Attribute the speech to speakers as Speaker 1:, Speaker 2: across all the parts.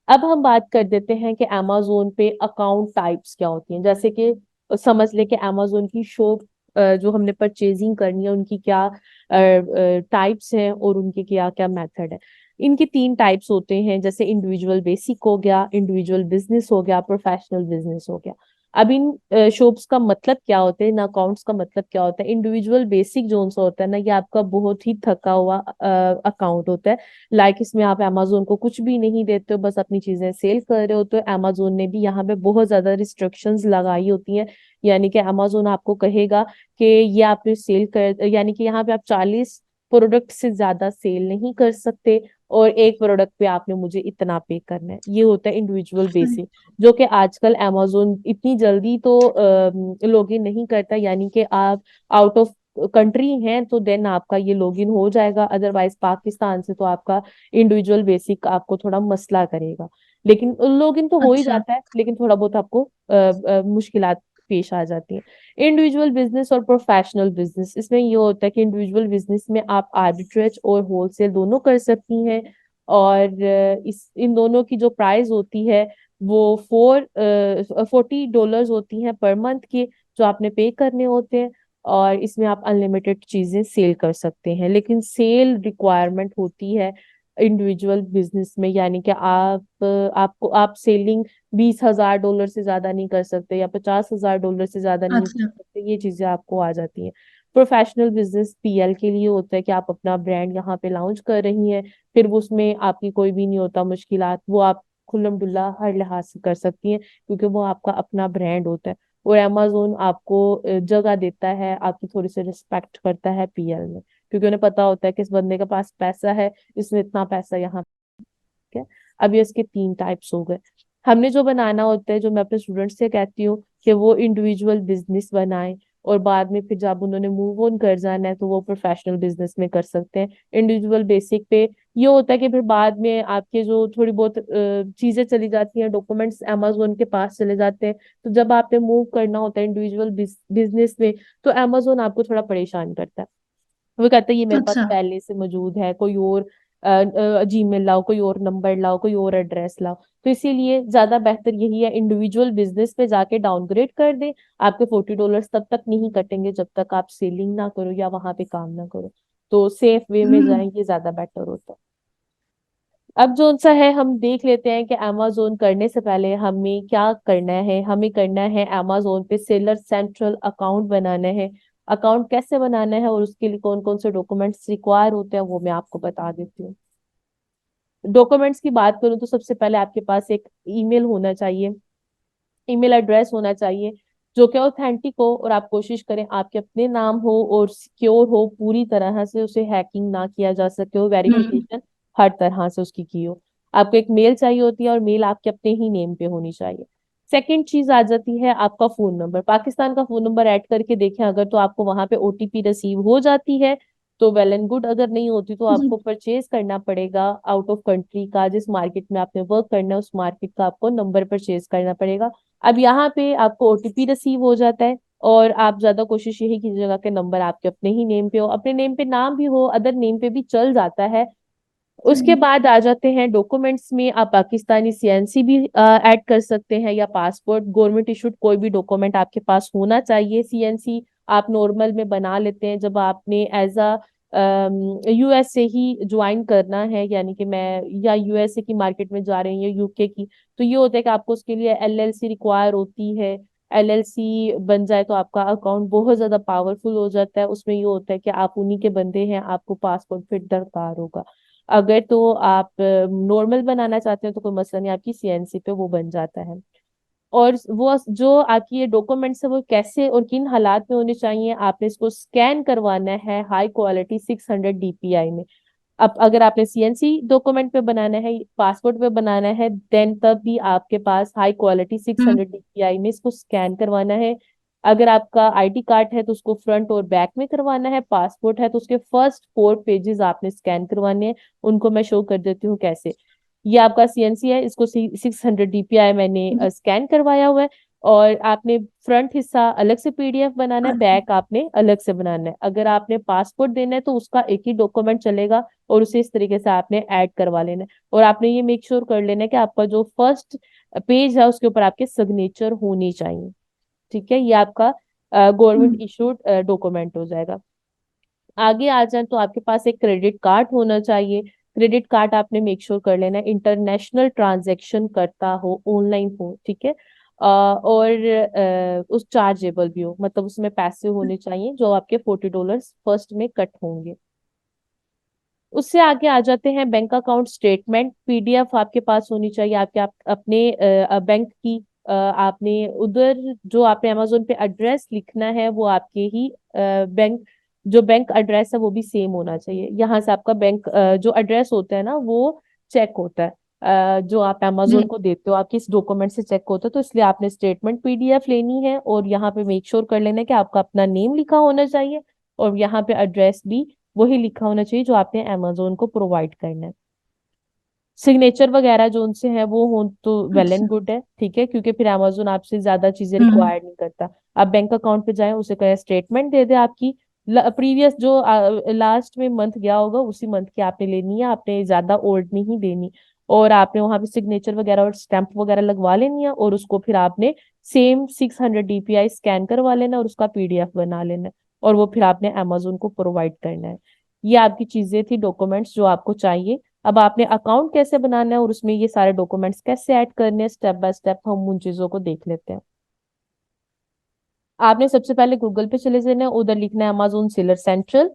Speaker 1: अब हम बात कर देते हैं कि amazon पे अकाउंट टाइप्स क्या होती हैं। जैसे कि समझ ले कि amazon की शॉप जो हमने परचेजिंग करनी है उनकी क्या टाइप्स हैं और उनके क्या क्या मेथड है। इनके तीन टाइप्स होते हैं, जैसे इंडिविजुअल बेसिक हो गया, इंडिविजुअल बिजनेस हो गया, प्रोफेशनल बिजनेस हो गया। अब इन शॉप्स का मतलब क्या होता है, इन अकाउंट्स का मतलब क्या होता है। इंडिविजुअल बेसिक जोन सा होता है ना, ये आपका बहुत ही थका हुआ अकाउंट होता है। लाइक इसमें आप अमेजोन को कुछ भी नहीं देते हो, बस अपनी चीजें सेल कर रहे हो। तो अमेजोन ने भी यहाँ पे बहुत ज्यादा रिस्ट्रिक्शंस लगाई होती हैं। यानी कि अमेजोन आपको कहेगा कि ये आपने सेल कर, यानी कि यहाँ पे आप 40 प्रोडक्ट से ज्यादा सेल नहीं कर सकते, और एक प्रोडक्ट पे आपने मुझे इतना पे करना है। ये होता है इंडिविजुअल बेसिक, जो कि आजकल अमेजोन इतनी जल्दी तो लॉगिन नहीं करता। यानी कि आप आउट ऑफ कंट्री हैं तो देन आपका ये लॉगिन हो जाएगा, अदरवाइज पाकिस्तान से तो आपका इंडिविजुअल बेसिक आपको थोड़ा मसला करेगा। लेकिन लॉगिन तो हो ही
Speaker 2: अच्छा।
Speaker 1: जाता है, लेकिन थोड़ा बहुत आपको मुश्किलात पेश आ जाती हैं। इंडिविजुअल बिजनेस और प्रोफेशनल बिजनेस, इसमें ये होता है कि इंडिविजुअल बिजनेस में आप आर्बिट्रेज और होलसेल दोनों कर सकती हैं। और इस इन दोनों की जो प्राइस होती है वो $40 होती हैं पर मंथ की, जो आपने पे करने होते हैं। और इसमें आप अनलिमिटेड चीजें सेल कर सकते हैं, लेकिन सेल रिक्वायरमेंट होती है इंडिविजुअल बिजनेस में। यानी कि आप सेलिंग $20,000 से ज्यादा नहीं कर सकते, या $50,000 से ज्यादा नहीं कर
Speaker 2: अच्छा।
Speaker 1: सकते। ये चीजें आपको आ जाती हैं। प्रोफेशनल बिजनेस पीएल के लिए होता है कि आप अपना ब्रांड यहाँ पे लॉन्च कर रही हैं, फिर वो उसमें आपकी कोई भी नहीं होता मुश्किलात, वो आप खुल्लम दुल्ला हर लिहाज से कर सकती हैं, क्योंकि वो आपका अपना ब्रांड होता है। और अमेजोन आपको जगह देता है, आपकी थोड़ी सी रिस्पेक्ट करता है पीएल में, क्योंकि उन्हें पता होता है कि इस बंदे के पास पैसा है, इसने इतना पैसा यहाँ है। अब ये इसके तीन टाइप्स हो गए। हमने जो बनाना होता है, जो मैं अपने स्टूडेंट्स से कहती हूँ कि वो इंडिविजुअल बिजनेस बनाएं, और बाद में फिर जब उन्होंने मूव ऑन कर जाना है तो वो प्रोफेशनल बिजनेस में कर सकते हैं। इंडिविजुअल बेसिक पे ये होता है कि फिर बाद में आपके जो थोड़ी बहुत चीजें चली जाती हैं, डॉक्यूमेंट्स अमेजोन के पास चले जाते हैं। तो जब आपने मूव करना होता है इंडिविजुअल बिजनेस में, तो अमेजोन आपको थोड़ा परेशान करता है। वो कहता है ये मेरे पास
Speaker 2: अच्छा।
Speaker 1: पहले से मौजूद है, कोई और जीमेल लाओ, कोई और नंबर लाओ, कोई और एड्रेस लाओ। तो इसीलिए ज्यादा बेहतर यही है इंडिविजुअल बिजनेस पे जाके डाउनग्रेड कर दें। आपके $40 तब तक नहीं कटेंगे जब तक आप सेलिंग ना करो या वहां पे काम ना करो। तो सेफ वे में
Speaker 2: हम्म।
Speaker 1: जाएं, ये ज्यादा बेटर होता है। अब जो सा है हम देख लेते हैं कि अमेजोन करने से पहले हमें क्या करना है। हमें करना है अमेजोन पे सेलर सेंट्रल अकाउंट बनाना है। अकाउंट कैसे बनाना है और उसके लिए कौन कौन से डॉक्यूमेंट्स रिक्वायर होते हैं वो मैं आपको बता देती हूँ। डॉक्यूमेंट्स की बात करूँ तो सबसे पहले आपके पास एक ईमेल होना चाहिए, ईमेल एड्रेस होना चाहिए जो कि ऑथेंटिक हो, और आप कोशिश करें आपके अपने नाम हो और सिक्योर हो, पूरी तरह से उसे हैकिंग ना किया जा सके हो,
Speaker 2: हम्म।
Speaker 1: वेरिफिकेशन हर तरह से उसकी की हो। आपको एक मेल चाहिए होती है और मेल आपके अपने ही नेम पे होनी चाहिए। सेकंड चीज आ जाती है आपका फोन नंबर। पाकिस्तान का फोन नंबर ऐड करके देखें अगर, तो आपको वहां पे ओटीपी रिसीव हो जाती है तो वेल एंड गुड, अगर नहीं होती तो आपको परचेज करना पड़ेगा आउट ऑफ कंट्री का, जिस मार्केट में आपने वर्क करना है उस मार्केट का आपको नंबर परचेज करना पड़ेगा। अब यहाँ पे आपको ओटीपी रिसीव हो जाता है, और आप ज्यादा कोशिश यही कीजिएगा कि नंबर आपके अपने ही नेम पे हो, अपने नेम पे नाम भी हो, अदर नेम पे भी चल जाता है। उसके
Speaker 2: हम्म।
Speaker 1: बाद आ जाते हैं डॉक्यूमेंट्स में, आप पाकिस्तानी सीएनसी भी ऐड कर सकते हैं, या पासपोर्ट, गवर्नमेंट इशूड कोई भी डॉक्यूमेंट आपके पास होना चाहिए। सीएनसी आप नॉर्मल में बना लेते हैं जब आपने एज अ यूएस से ही ज्वाइन करना है, यानी कि मैं या यूएसए की मार्केट में जा रही हूँ या यूके की। तो ये होता है कि आपको उसके लिए एलएलसी रिक्वायर होती है। एलएलसी बन जाए तो आपका अकाउंट बहुत ज्यादा पावरफुल हो जाता है। उसमें ये होता है कि आप उन्हीं के बंदे हैं, आपको पासपोर्ट फिर दरकार होगा। अगर तो आप नॉर्मल बनाना चाहते हैं तो कोई मसला नहीं, आपकी सीएनसी पे वो बन जाता है। और वो जो आपकी ये डॉक्यूमेंट्स है वो कैसे और किन हालात में होने चाहिए, आपने इसको स्कैन करवाना है हाई क्वालिटी 600 DPI में। अब अगर आपने सीएनसी डॉक्यूमेंट पे बनाना है, पासपोर्ट पे बनाना है, देन तब भी आपके पास हाई क्वालिटी सिक्स
Speaker 2: हम्म।
Speaker 1: हंड्रेड डीपीआई में इसको स्कैन करवाना है। अगर आपका आईडी कार्ड है तो उसको फ्रंट और बैक में करवाना है, पासपोर्ट है तो उसके फर्स्ट 4 पेजेस आपने स्कैन करवाने हैं। उनको मैं शो कर देती हूँ कैसे। ये आपका सीएनसी है, इसको 600 DPI मैंने स्कैन करवाया हुआ है। और आपने फ्रंट हिस्सा अलग से पीडीएफ बनाना है, बैक आपने अलग से बनाना है। अगर आपने पासपोर्ट देना है तो उसका एक ही डॉक्यूमेंट चलेगा और उसे इस तरीके से आपने ऐड करवा लेना है। और आपने ये मेक श्योर कर लेना है कि आपका जो फर्स्ट पेज है उसके ऊपर आपके सिग्नेचर होनी चाहिए। ठीक है, ये आपका गवर्नमेंट
Speaker 2: हम्म।
Speaker 1: इशूड डॉक्यूमेंट हो जाएगा। आगे आ जाए तो आपके पास एक क्रेडिट कार्ड होना चाहिए। क्रेडिट कार्ड आपने मेक श्योर कर लेना है इंटरनेशनल ट्रांजैक्शन करता हो, ऑनलाइन हो, ठीक है। और उस चार्जेबल भी हो, मतलब उसमें पैसे होने चाहिए जो आपके $40 फर्स्ट में कट होंगे। उससे आगे आ जाते हैं बैंक अकाउंट स्टेटमेंट, पीडीएफ आपके पास होनी चाहिए आपके अपने बैंक की। आपने उधर जो आपने अमेजोन पे एड्रेस लिखना है वो आपके ही बैंक, जो बैंक एड्रेस है वो भी सेम होना चाहिए। यहाँ से आपका बैंक जो एड्रेस होता है ना वो चेक होता है। जो आप अमेजोन
Speaker 2: जी।
Speaker 1: को देते हो आपके इस डॉक्यूमेंट से चेक होता है, तो इसलिए आपने स्टेटमेंट पीडीएफ लेनी है और यहाँ पे मेक श्योर कर लेना है कि आपका अपना नेम लिखा होना चाहिए और यहाँ पे एड्रेस भी वही लिखा होना चाहिए जो आपने अमेजोन को प्रोवाइड करना है। सिग्नेचर वगैरह जो उनसे है वो हो तो वेल एंड
Speaker 2: अच्छा।
Speaker 1: गुड है, ठीक है, क्योंकि फिर अमेजोन आपसे ज्यादा चीजें
Speaker 2: हम्म।
Speaker 1: रिक्वायर्ड नहीं करता। आप बैंक अकाउंट पे जाएं, उसे कहें स्टेटमेंट दे दे आपकी प्रीवियस जो लास्ट में मंथ गया होगा उसी मंथ की आपने लेनी है, आपने ज्यादा ओल्ड नहीं देनी। और आपने वहां पे सिग्नेचर वगैरह और स्टैंप वगैरह लगवा लेनी है और उसको फिर आपने सेम 600 DPI स्कैन करवा लेना और उसका पीडीएफ बना लेना है और वो फिर आपने अमेजोन को प्रोवाइड करना है। ये आपकी चीजें थी, डॉक्यूमेंट्स जो आपको चाहिए। अब आपने अकाउंट कैसे बनाना है और उसमें ये सारे डॉक्यूमेंट्स कैसे ऐड करने हैं, स्टेप बाय स्टेप हम उन चीजों को देख लेते हैं। आपने सबसे पहले गूगल पे चले जाना है, उधर लिखना है अमेजोन सेलर सेंट्रल।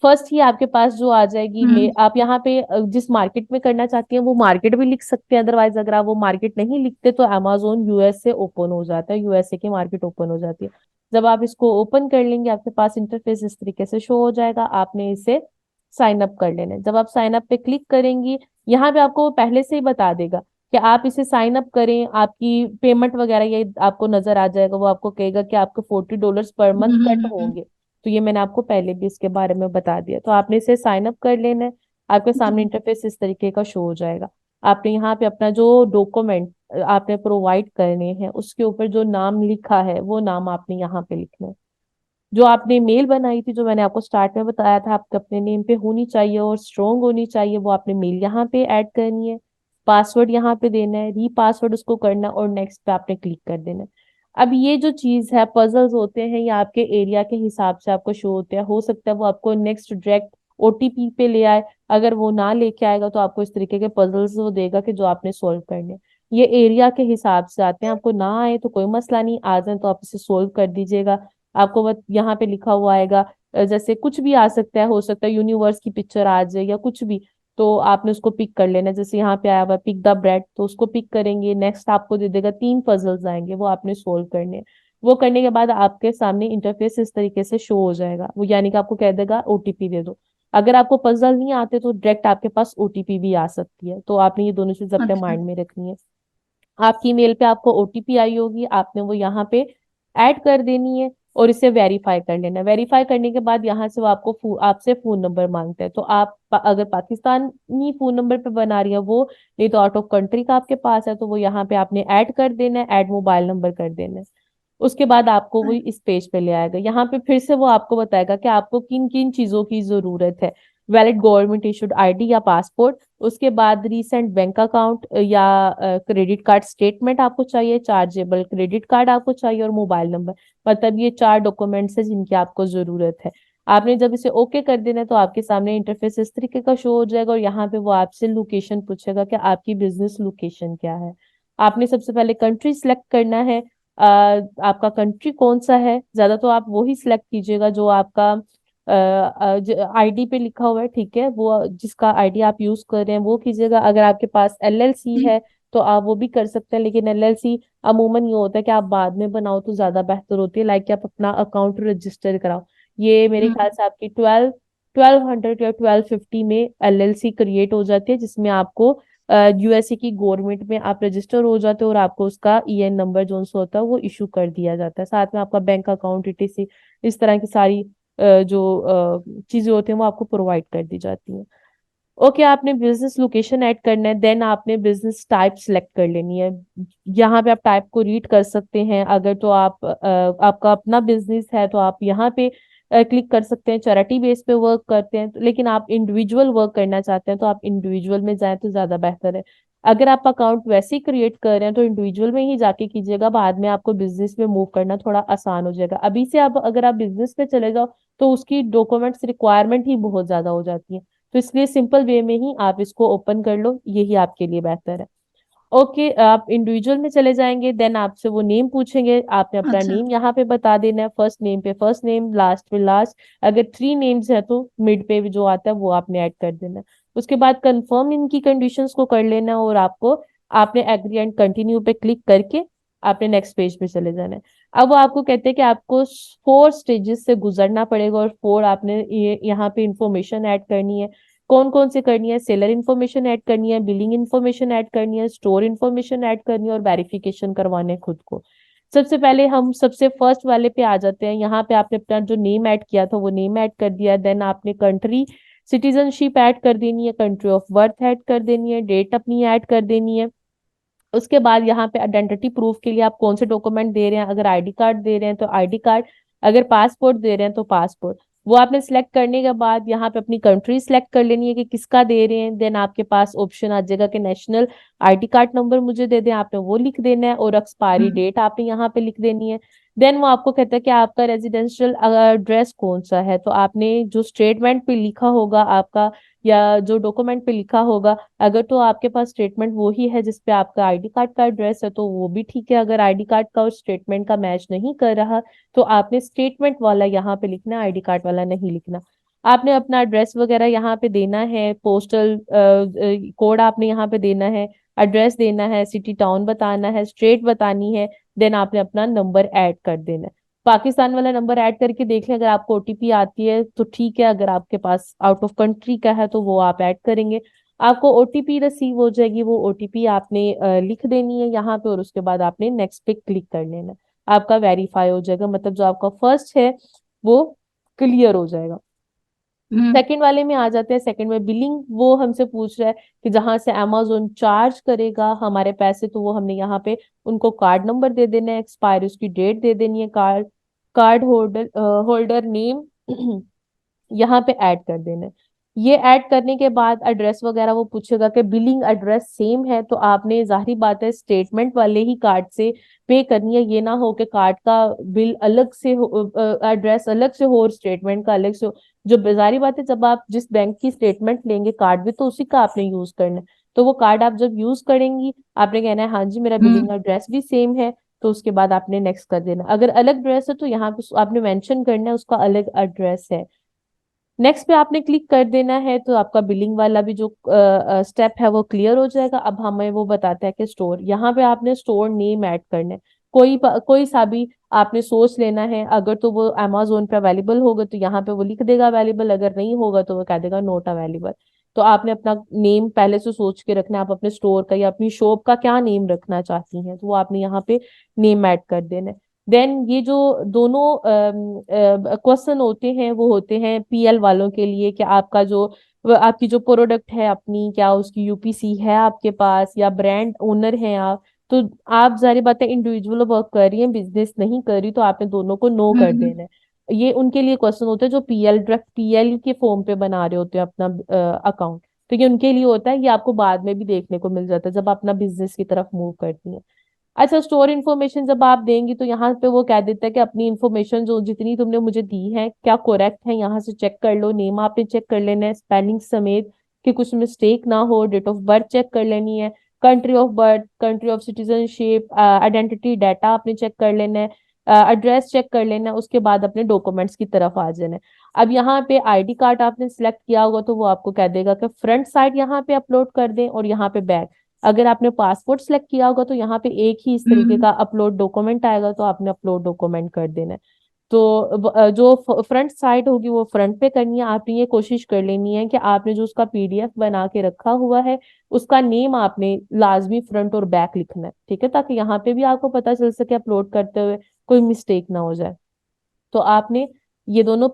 Speaker 1: फर्स्ट ही आपके पास जो आ जाएगी
Speaker 2: हम्म।
Speaker 1: आप यहाँ पे जिस मार्केट में करना चाहती हैं वो मार्केट भी लिख सकते हैं, अदरवाइज अगर आप वो मार्केट नहीं लिखते तो अमेजोन यूएस से ओपन हो जाता है, यूएसए की मार्केट ओपन हो जाती है। जब आप इसको ओपन कर लेंगे आपके पास इंटरफेस इस तरीके से शो हो जाएगा, आपने इसे साइन अप कर लेना है। जब आप साइन अप पे क्लिक करेंगी यहाँ पे आपको वो पहले से ही बता देगा कि आप इसे साइन अप करें, आपकी पेमेंट वगैरह ये आपको नजर आ जाएगा, वो आपको कहेगा कि आपके $40 पर मंथ कट
Speaker 2: हम्म।
Speaker 1: होंगे। तो ये मैंने आपको पहले भी इसके बारे में बता दिया, तो आपने इसे साइन अप कर लेना है। आपके सामने
Speaker 2: जी।
Speaker 1: इंटरफेस इस तरीके का शो हो जाएगा। आपने यहाँ पे अपना जो डॉक्यूमेंट आपने प्रोवाइड करने हैं उसके ऊपर जो नाम लिखा है वो नाम आपने यहाँ पे लिखना है। जो आपने मेल बनाई थी, जो मैंने आपको स्टार्ट में बताया था आपके अपने नेम पे होनी चाहिए और स्ट्रोंग होनी चाहिए, वो आपने मेल यहाँ पे ऐड करनी है। पासवर्ड यहाँ पे देना है, री पासवर्ड उसको करना है और नेक्स्ट पे आपने क्लिक कर देना है। अब ये जो चीज है, पजल्स होते हैं ये आपके एरिया के हिसाब से आपको शो होते हैं, हो सकता है वो आपको नेक्स्ट डायरेक्ट ओटीपी पे ले आए। अगर वो ना लेके आएगा तो आपको इस तरीके के पजल्स वो देगा कि जो आपने सोल्व करने हैं। ये एरिया के हिसाब से आते हैं, आपको ना आए तो कोई मसला नहीं, आ जाए तो आप इसे सोल्व कर दीजिएगा। आपको बस यहाँ पे लिखा हुआ आएगा जैसे कुछ भी आ सकता है, हो सकता है यूनिवर्स की पिक्चर आ जाए या कुछ भी, तो आपने उसको पिक कर लेना है। जैसे यहाँ पे आया हुआ पिक द ब्रेड, तो उसको पिक करेंगे, नेक्स्ट आपको दे देगा 3 पजल्स आएंगे वो आपने सोल्व करने हैं। वो करने के बाद आपके सामने इंटरफेस इस तरीके से शो हो जाएगा, वो यानी कि आपको कह देगा ओटीपी दे दो। अगर आपको पजल नहीं आते तो डायरेक्ट आपके पास ओटीपी भी आ सकती है, तो आपने ये दोनों चीज अपने
Speaker 2: अच्छा।
Speaker 1: माइंड में रखनी है। आपकी मेल पे आपको ओटीपी आई होगी, आपने वो यहाँ पे ऐड कर देनी है और इसे वेरीफाई कर लेना है। वेरीफाई करने के बाद यहाँ से वो आपको आपसे फोन नंबर मांगता है, तो आप अगर पाकिस्तानी फोन नंबर पे बना रही है वो, नहीं तो आउट ऑफ कंट्री का आपके पास है तो वो यहाँ पे आपने ऐड कर देना है, ऐड मोबाइल नंबर कर देना है। उसके बाद आपको वो इस पेज पे ले आएगा, यहाँ पे फिर से वो आपको बताएगा कि आपको किन किन चीजों की जरूरत है। वैलिड गवर्नमेंट इशूड आईडी या पासपोर्ट, उसके बाद रीसेंट बैंक अकाउंट या क्रेडिट कार्ड स्टेटमेंट आपको चाहिए, चार्जेबल क्रेडिट कार्ड आपको चाहिए और मोबाइल नंबर। मतलब ये 4 डॉक्यूमेंट्स है जिनकी आपको जरूरत है। आपने जब इसे ओके कर देना है तो आपके सामने इंटरफेस इस तरीके का शो हो जाएगा और यहाँ पे वो आपसे लोकेशन पूछेगा कि आपकी बिजनेस लोकेशन क्या है। आपने सबसे पहले कंट्री सिलेक्ट करना है। आपका कंट्री कौन सा है, ज्यादा तो आप वो ही सिलेक्ट कीजिएगा जो आपका आईडी पे लिखा हुआ है, ठीक है, वो जिसका आईडी आप यूज कर रहे हैं वो कीजिएगा। अगर आपके पास एलएलसी
Speaker 2: जी।
Speaker 1: है तो आप वो भी कर सकते हैं, लेकिन एलएलसी अमूमन ये होता है कि आप बाद में बनाओ तो ज्यादा बेहतर होती है, लाइक कि आप अपना अकाउंट रजिस्टर कराओ। ये मेरे ख्याल
Speaker 2: हम्म।
Speaker 1: से आपकी 1200 या 1250 में एलएलसी क्रिएट हो जाती है, जिसमें आपको यूएसए की गवर्नमेंट में आप रजिस्टर हो जाते हो और आपको उसका ईएन नंबर जो सा होता है वो इशू कर दिया जाता है, साथ में आपका बैंक अकाउंट ईटीसी, इस तरह की सारी जो चीजें होती हैं वो आपको प्रोवाइड कर दी जाती हैं। ओके, आपने बिजनेस लोकेशन ऐड करना है, देन आपने बिजनेस टाइप सेलेक्ट कर लेनी है। यहाँ पे आप टाइप को रीड कर सकते हैं। अगर तो आप आपका अपना बिजनेस है तो आप यहाँ पे क्लिक कर सकते हैं। चैरिटी बेस पे वर्क करते हैं लेकिन आप इंडिविजुअल वर्क करना चाहते हैं तो आप इंडिविजुअल में जाएं तो ज्यादा बेहतर है। अगर आप अकाउंट वैसे ही क्रिएट कर रहे हैं तो इंडिविजुअल में ही जाके कीजिएगा, बाद में आपको बिजनेस में मूव करना थोड़ा आसान हो जाएगा। अभी से आप अगर आप बिजनेस पे चले जाओ तो उसकी डॉक्यूमेंट्स रिक्वायरमेंट ही बहुत ज्यादा हो जाती है। तो इसलिए सिंपल वे में ही आप इसको ओपन कर लो, यही आपके लिए बेहतर है। ओके, आप इंडिविजुअल में चले जाएंगे, देन आपसे वो नेम पूछेंगे, आपने अपना
Speaker 2: अच्छा।
Speaker 1: नेम यहाँ पे बता देना है। फर्स्ट नेम पे फर्स्ट नेम, लास्ट पे लास्ट। अगर 3 नेम्स है तो मिड पे जो आता है वो आपने ऐड कर देना है। उसके बाद कंफर्म इनकी कंडीशंस को कर लेना है और आपको आपने एग्री एंड कंटिन्यू पे क्लिक करके आपने नेक्स्ट पेज पे चले जाना है। अब वो आपको कहते हैं कि आपको 4 स्टेजेस से गुजरना पड़ेगा और 4 आपने ये यहाँ पे इंफॉर्मेशन ऐड करनी है। कौन कौन से करनी है? सेलर इन्फॉर्मेशन ऐड करनी है, बिलिंग इन्फॉर्मेशन ऐड करनी है, स्टोर इन्फॉर्मेशन ऐड करनी है और वेरिफिकेशन करवाने हैं खुद को। सबसे पहले हम सबसे फर्स्ट वाले पे आ जाते हैं। यहाँ पे आपने अपना जो नेम ऐड किया था वो नेम ऐड कर दिया, देन आपने कंट्री सिटीजनशिप ऐड कर देनी है, कंट्री ऑफ बर्थ ऐड कर देनी है, डेट अपनी ऐड कर देनी है। उसके बाद यहाँ पे आइडेंटिटी प्रूफ के लिए आप कौन से डॉक्यूमेंट दे रहे हैं। अगर आईडी कार्ड दे रहे हैं तो आईडी कार्ड, अगर पासपोर्ट दे रहे हैं तो पासपोर्ट। वो आपने सिलेक्ट करने के बाद यहाँ पे अपनी कंट्री सिलेक्ट कर लेनी है कि किसका दे रहे हैं। देन आपके पास ऑप्शन आ जाएगा कि नेशनल आईडी कार्ड नंबर मुझे दे दें, आपने वो लिख देना है और एक्सपायरी
Speaker 2: हम्म।
Speaker 1: डेट आपने यहाँ पे लिख देनी है। देन वो आपको कहता है कि आपका रेजिडेंशियल एड्रेस कौन सा है, तो आपने जो स्टेटमेंट पे लिखा होगा आपका या जो डॉक्यूमेंट पे लिखा होगा, अगर तो आपके पास स्टेटमेंट वो ही है जिसपे आपका आईडी कार्ड का एड्रेस है तो वो भी ठीक है। अगर आईडी कार्ड का और स्टेटमेंट का मैच नहीं कर रहा तो आपने स्टेटमेंट वाला यहाँ पे लिखना, आईडी कार्ड वाला नहीं लिखना। आपने अपना एड्रेस वगैरह यहाँ पे देना है, पोस्टल कोड आपने यहाँ पे देना है, एड्रेस देना है, सिटी टाउन बताना है, स्टेट बतानी है। देन आपने अपना नंबर ऐड कर देना है। पाकिस्तान वाला नंबर ऐड करके देख लें, अगर आपको ओटीपी आती है तो ठीक है, अगर आपके पास आउट ऑफ कंट्री का है तो वो आप ऐड करेंगे। आपको ओटीपी रिसीव हो जाएगी, वो ओटीपी आपने लिख देनी है यहाँ पे और उसके बाद आपने नेक्स्ट पे क्लिक कर लेना है। आपका वेरीफाई हो जाएगा, मतलब जो आपका फर्स्ट है वो क्लियर हो जाएगा।
Speaker 2: हम्म।
Speaker 1: सेकंड वाले में आ जाते हैं। सेकंड में बिलिंग, वो हमसे पूछ रहा है कि जहां से अमेजोन चार्ज करेगा हमारे पैसे, तो वो हमने यहाँ पे उनको कार्ड नंबर दे देना है, एक्सपायरी उसकी डेट दे देनी है, card card holder holder name यहाँ पे ऐड कर देना है। ये ऐड करने के बाद एड्रेस वगैरह वो पूछेगा कि बिलिंग एड्रेस सेम है, तो आपने जाहिर बात है स्टेटमेंट वाले ही कार्ड से पे करनी है। ये ना हो कि कार्ड का बिल अलग से हो, एड्रेस अलग से हो और स्टेटमेंट का अलग से हो। जो बेजारी बात है, जब आप जिस बैंक की स्टेटमेंट लेंगे कार्ड भी तो उसी का आपने यूज करना है। तो वो कार्ड आप जब यूज करेंगी आपने कहना है हाँ जी मेरा
Speaker 2: हम्म।
Speaker 1: बिलिंग एड्रेस भी सेम है, तो उसके बाद आपने नेक्स्ट कर देना। अगर अलग एड्रेस है तो यहाँ पे आपने मेंशन करना है उसका अलग एड्रेस है। नेक्स्ट पे आपने क्लिक कर देना है तो आपका बिलिंग वाला भी जो स्टेप है वो क्लियर हो जाएगा। अब हमें वो बताता है कि स्टोर, यहाँ पे आपने स्टोर नेम ऐड करना है। कोई सा भी आपने सोच लेना है। अगर तो वो अमेजोन पे अवेलेबल होगा तो यहाँ पे वो लिख देगा अवेलेबल, अगर नहीं होगा तो वो कह देगा नॉट अवेलेबल। तो आपने अपना नेम पहले से सोच के रखना है, आप अपने स्टोर का या अपनी शॉप का क्या नेम रखना चाहती हैं, तो वो आपने यहाँ पे नेम ऐड कर देना है। देन ये जो दोनों क्वेश्चन होते हैं वो होते हैं पीएल वालों के लिए कि आपका जो आपकी जो प्रोडक्ट है अपनी, क्या उसकी यूपीसी है आपके पास या ब्रांड ओनर हैं आप। तो आप जारी बात है इंडिविजुअल वर्क कर रही हैं, बिजनेस नहीं कर रही, तो आपने दोनों को नो कर
Speaker 2: हम्म।
Speaker 1: देना है। ये उनके लिए क्वेश्चन होते हैं जो पीएल डायरेक्ट पीएल के फॉर्म पे बना रहे होते हैं अपना अकाउंट। तो ये उनके लिए होता है, ये आपको बाद में भी देखने को मिल जाता है जब आप अपना बिजनेस की तरफ मूव करती हैं। अच्छा, स्टोर इन्फॉर्मेशन जब आप देंगी तो यहाँ पे वो कह देता है कि अपनी इन्फॉर्मेशन जो जितनी तुमने मुझे दी है क्या करेक्ट है, यहाँ से चेक कर लो। नेम आपने चेक कर लेना है स्पेलिंग समेत कि कुछ मिस्टेक ना हो। डेट ऑफ बर्थ चेक कर लेनी है, country of birth, country of citizenship, identity data आपने चेक कर लेना है, एड्रेस चेक कर लेना है। उसके बाद अपने डॉक्यूमेंट्स की तरफ आ जाना है। अब यहाँ पे आईडी कार्ड आपने सिलेक्ट किया होगा तो वो आपको कह देगा कि फ्रंट साइड यहाँ पे अपलोड कर दें और यहाँ पे बैक। अगर आपने पासपोर्ट सेलेक्ट किया होगा तो यहाँ पे एक ही इस तरीके
Speaker 2: हम्म।
Speaker 1: का अपलोड डॉक्यूमेंट आएगा, तो आपने अपलोड डॉक्यूमेंट कर देना है। तो जो फ्रंट साइड होगी वो फ्रंट पे करनी है। आपने ये कोशिश कर लेनी है कि आपने जो उसका पीडीएफ बना के रखा हुआ है उसका नेम आपने लाजमी फ्रंट और बैक लिखना है, ठीक है, ताकि यहाँ पे भी आपको पता चल सके अपलोड करते हुए कोई मिस्टेक ना हो जाए। तो आपने ये दोनों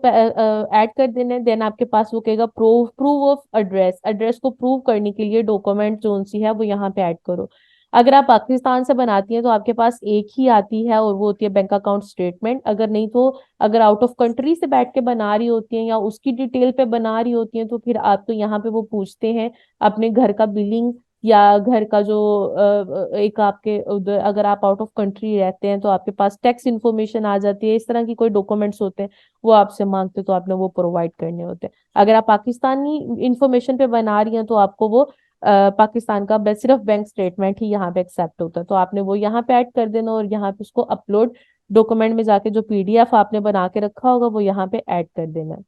Speaker 1: ऐड कर देने। देन आपके पास वो कहेगा prove prove of address, address को प्रूव करने के लिए डॉक्यूमेंट जो सी है वो यहाँ पे ऐड करो। अगर आप पाकिस्तान से बनाती हैं तो आपके पास एक ही आती है और वो होती है बैंक अकाउंट स्टेटमेंट। अगर नहीं तो अगर आउट ऑफ कंट्री से बैठ के बना रही होती हैं या उसकी डिटेल पे बना रही होती हैं तो फिर आपको यहाँ पे वो पूछते हैं अपने घर का बिलिंग या घर का जो एक आपके उधर अगर आप आउट ऑफ कंट्री रहते हैं तो आपके पास टैक्स इन्फॉर्मेशन आ जाती है। इस तरह की कोई डॉक्यूमेंट्स होते हैं वो आपसे मांगते हैं तो आपने वो प्रोवाइड करने होते हैं। अगर आप पाकिस्तानी इंफॉर्मेशन पे बना रही हैं तो आपको वो पाकिस्तान का सिर्फ बैंक स्टेटमेंट ही यहाँ पे एक्सेप्ट होता है। तो आपने वो यहाँ पे ऐड कर देना और यहाँ पे उसको अपलोड डॉक्यूमेंट में जाके जो पीडीएफ आपने बना के रखा होगा वो यहाँ पे ऐड कर देना है।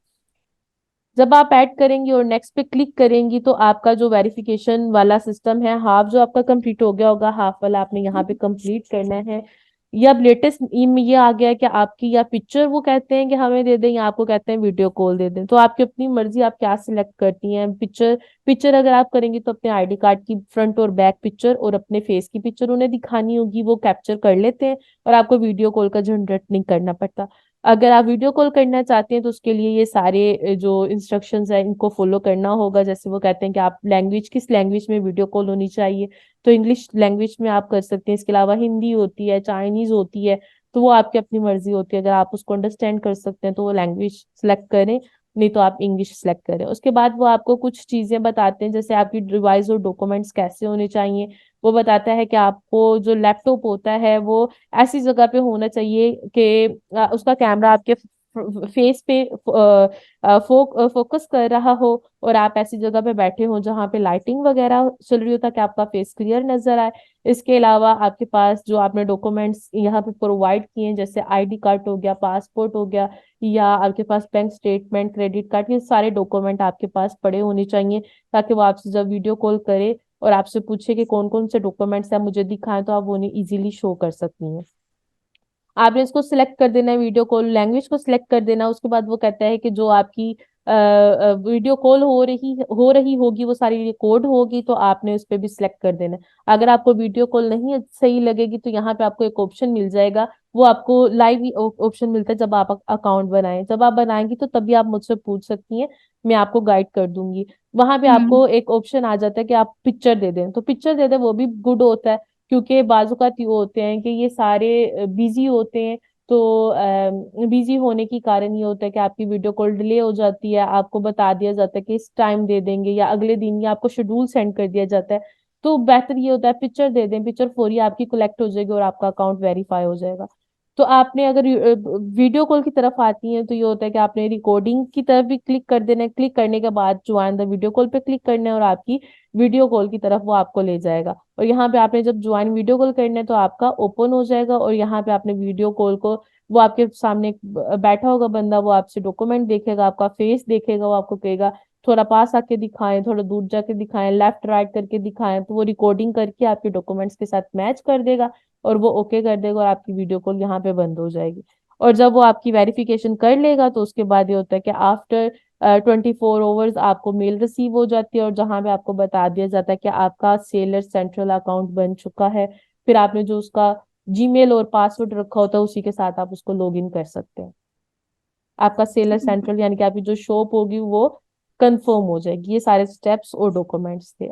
Speaker 1: जब आप ऐड करेंगी और नेक्स्ट पे क्लिक करेंगी तो आपका जो वेरिफिकेशन वाला सिस्टम है हाफ जो आपका कंप्लीट हो गया होगा, हाफ वाला आपने यहाँ पे कंप्लीट करना है। ये अब लेटेस्ट में ये आ गया है कि आपकी या पिक्चर वो कहते हैं कि हमें दे दें या आपको कहते हैं वीडियो कॉल दे दें। तो आपकी अपनी मर्जी, आप क्या सिलेक्ट करती हैं। पिक्चर पिक्चर अगर आप करेंगी तो अपने आईडी कार्ड की फ्रंट और बैक पिक्चर और अपने फेस की पिक्चर उन्हें दिखानी होगी, वो कैप्चर कर लेते हैं और आपको वीडियो कॉल का झंझट नहीं करना पड़ता। अगर आप वीडियो कॉल करना चाहते हैं तो उसके लिए ये सारे जो इंस्ट्रक्शंस है इनको फॉलो करना होगा। जैसे वो कहते हैं कि आप लैंग्वेज किस लैंग्वेज में वीडियो कॉल होनी चाहिए, तो इंग्लिश लैंग्वेज में आप कर सकते हैं। इसके अलावा हिंदी होती है, चाइनीज होती है, तो वो आपकी अपनी मर्जी होती है। अगर आप उसको अंडरस्टैंड कर सकते हैं तो वो लैंग्वेज सेलेक्ट करें, नहीं तो आप इंग्लिश सेलेक्ट करें। उसके बाद वो आपको कुछ चीजें बताते हैं जैसे आपकी डिवाइस और डॉक्यूमेंट्स कैसे होने चाहिए। वो बताता है कि आपको जो लैपटॉप होता है वो ऐसी जगह पे होना चाहिए कि उसका कैमरा आपके फेस पे फोकस कर रहा हो और आप ऐसी जगह पे बैठे हो जहाँ पे लाइटिंग वगैरह चल रही हो ताकि आपका फेस क्लियर नजर आए। इसके अलावा आपके पास जो आपने डॉक्यूमेंट्स यहाँ पे प्रोवाइड किए हैं जैसे आईडी कार्ड हो गया, पासपोर्ट हो गया या आपके पास बैंक स्टेटमेंट, क्रेडिट कार्ड, ये सारे डॉक्यूमेंट आपके पास पड़े होने चाहिए ताकि वो आपसे जब वीडियो कॉल करे और आपसे पूछे कि कौन कौन से डॉक्यूमेंट्स हैं मुझे दिखाएं तो आप उन्हें इजीली शो कर सकती हैं। आपने इसको सिलेक्ट कर देना है, वीडियो कॉल लैंग्वेज को सिलेक्ट कर देना। उसके बाद वो कहता है कि जो आपकी वीडियो कॉल हो रही होगी वो सारी रिकॉर्ड होगी तो आपने उस पर भी सिलेक्ट कर देना है। अगर आपको वीडियो कॉल नहीं सही लगेगी तो यहाँ पे आपको एक ऑप्शन मिल जाएगा, वो आपको लाइव ऑप्शन मिलता है जब आप अकाउंट बनाएं। जब आप बनाएंगी तो तभी आप मुझसे पूछ सकती हैं, मैं आपको गाइड कर दूंगी। वहां पे
Speaker 2: हम्म।
Speaker 1: आपको एक ऑप्शन आ जाता है कि आप पिक्चर दे दें, तो पिक्चर दे दें वो भी गुड होता है क्योंकि बाजुकात ये होते हैं कि ये सारे बिजी होते हैं। तो बिजी होने की कारण ये होता है कि आपकी वीडियो कॉल डिले हो जाती है, आपको बता दिया जाता है कि इस टाइम दे देंगे या अगले दिन, या आपको शेड्यूल सेंड कर दिया जाता है। तो बेहतर ये होता है पिक्चर दे दें, पिक्चर फौरी आपकी कलेक्ट हो जाएगी और आपका अकाउंट वेरीफाई हो जाएगा। तो आपने अगर वीडियो कॉल की तरफ आती हैं तो ये होता है कि आपने रिकॉर्डिंग की तरफ भी क्लिक कर देना है। क्लिक करने के बाद ज्वाइन द वीडियो कॉल पे क्लिक करना है और आपकी वीडियो कॉल की तरफ वो आपको ले जाएगा। और यहाँ पे आपने जब ज्वाइन वीडियो कॉल करना है तो आपका ओपन हो जाएगा और यहाँ पे आपने वीडियो कॉल को, वो आपके सामने एक बैठा होगा बंदा, वो आपसे डॉक्यूमेंट देखेगा, आपका फेस देखेगा, वो आपको कहेगा थोड़ा पास आके दिखाएं, थोड़ा दूर जाके दिखाएं, लेफ्ट राइट करके दिखाएं, तो वो रिकॉर्डिंग करके आपके डॉक्यूमेंट्स के साथ मैच कर देगा और वो ओके कर देगा और आपकी वीडियो कॉल यहाँ पे बंद हो जाएगी। और जब वो आपकी वेरिफिकेशन कर लेगा तो उसके बाद ये होता है कि आफ्टर 24 आवर्स आपको मेल रिसीव हो जाती है और जहां पे आपको बता दिया जाता है कि आपका सेलर सेंट्रल अकाउंट बन चुका है। फिर आपने जो उसका जीमेल और पासवर्ड रखा होता है उसी के साथ आप उसको लॉग इन कर सकते हैं। आपका सेलर सेंट्रल यानी कि आपकी जो शॉप होगी वो कंफर्म हो जाएगी। ये सारे स्टेप्स और डॉक्यूमेंट्स थे।